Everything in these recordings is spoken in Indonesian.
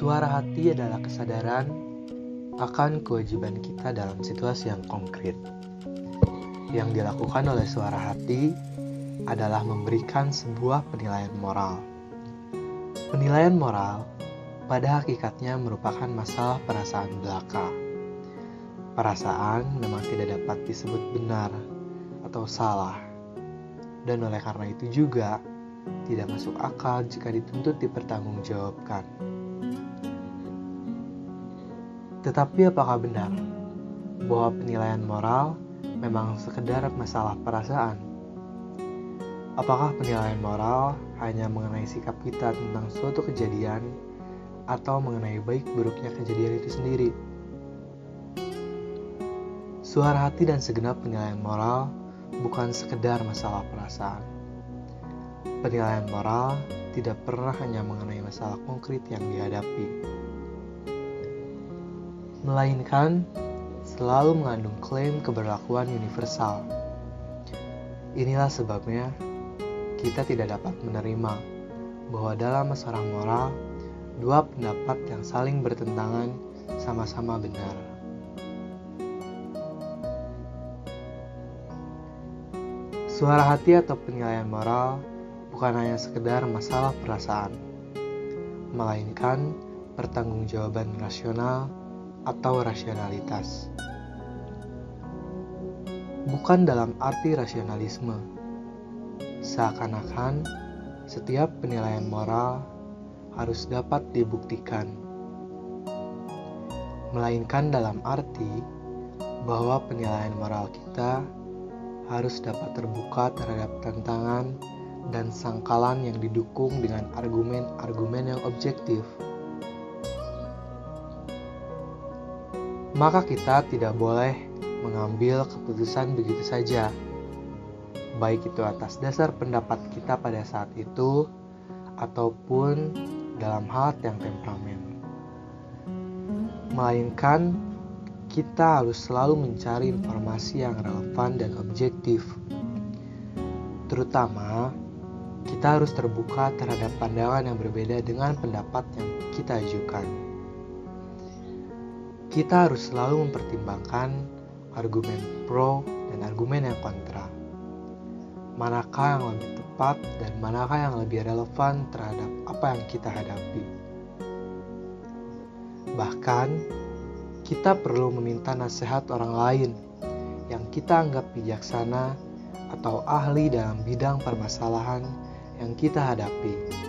Suara hati adalah kesadaran akan kewajiban kita dalam situasi yang konkret. Yang dilakukan oleh suara hati adalah memberikan sebuah penilaian moral. Penilaian moral pada hakikatnya merupakan masalah perasaan belaka. Perasaan memang tidak dapat disebut benar atau salah, dan oleh karena itu juga tidak masuk akal jika dituntut dipertanggungjawabkan. Tetapi apakah benar bahwa penilaian moral memang sekedar masalah perasaan? Apakah penilaian moral hanya mengenai sikap kita tentang suatu kejadian atau mengenai baik buruknya kejadian itu sendiri? Suara hati dan segenap penilaian moral bukan sekedar masalah perasaan. Penilaian moral tidak pernah hanya mengenai masalah konkret yang dihadapi, melainkan selalu mengandung klaim keberlakuan universal. Inilah sebabnya kita tidak dapat menerima bahwa dalam masalah moral, dua pendapat yang saling bertentangan sama-sama benar. Suara hati atau penilaian moral bukan hanya sekedar masalah perasaan, melainkan pertanggungjawaban rasional atau rasionalitas. Bukan dalam arti rasionalisme, seakan-akan setiap penilaian moral harus dapat dibuktikan, melainkan dalam arti bahwa penilaian moral kita harus dapat terbuka terhadap tantangan dan sangkalan yang didukung dengan argumen-argumen yang objektif. Maka kita tidak boleh mengambil keputusan begitu saja, baik itu atas dasar pendapat kita pada saat itu ataupun dalam hal yang temperamen. Melainkan kita harus selalu mencari informasi yang relevan dan objektif. Terutama, kita harus terbuka terhadap pandangan yang berbeda dengan pendapat yang kita ajukan. Kita harus selalu mempertimbangkan argumen pro dan argumen yang kontra. Manakah yang lebih tepat dan manakah yang lebih relevan terhadap apa yang kita hadapi. Bahkan, kita perlu meminta nasihat orang lain yang kita anggap bijaksana atau ahli dalam bidang permasalahan yang kita hadapi.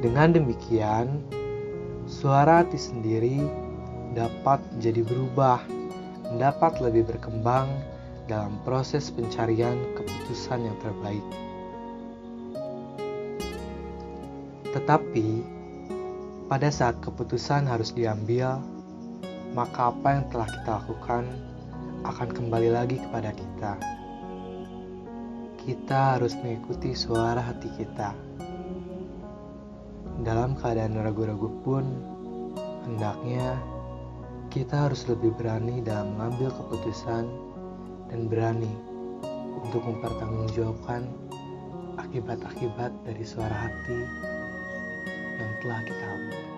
Dengan demikian, suara hati sendiri dapat jadi berubah, dapat lebih berkembang dalam proses pencarian keputusan yang terbaik. Tetapi, pada saat keputusan harus diambil, maka apa yang telah kita lakukan akan kembali lagi kepada kita. Kita harus mengikuti suara hati kita. Dalam keadaan ragu-ragu pun, hendaknya kita harus lebih berani dalam mengambil keputusan dan berani untuk mempertanggungjawabkan akibat-akibat dari suara hati yang telah kita ambil.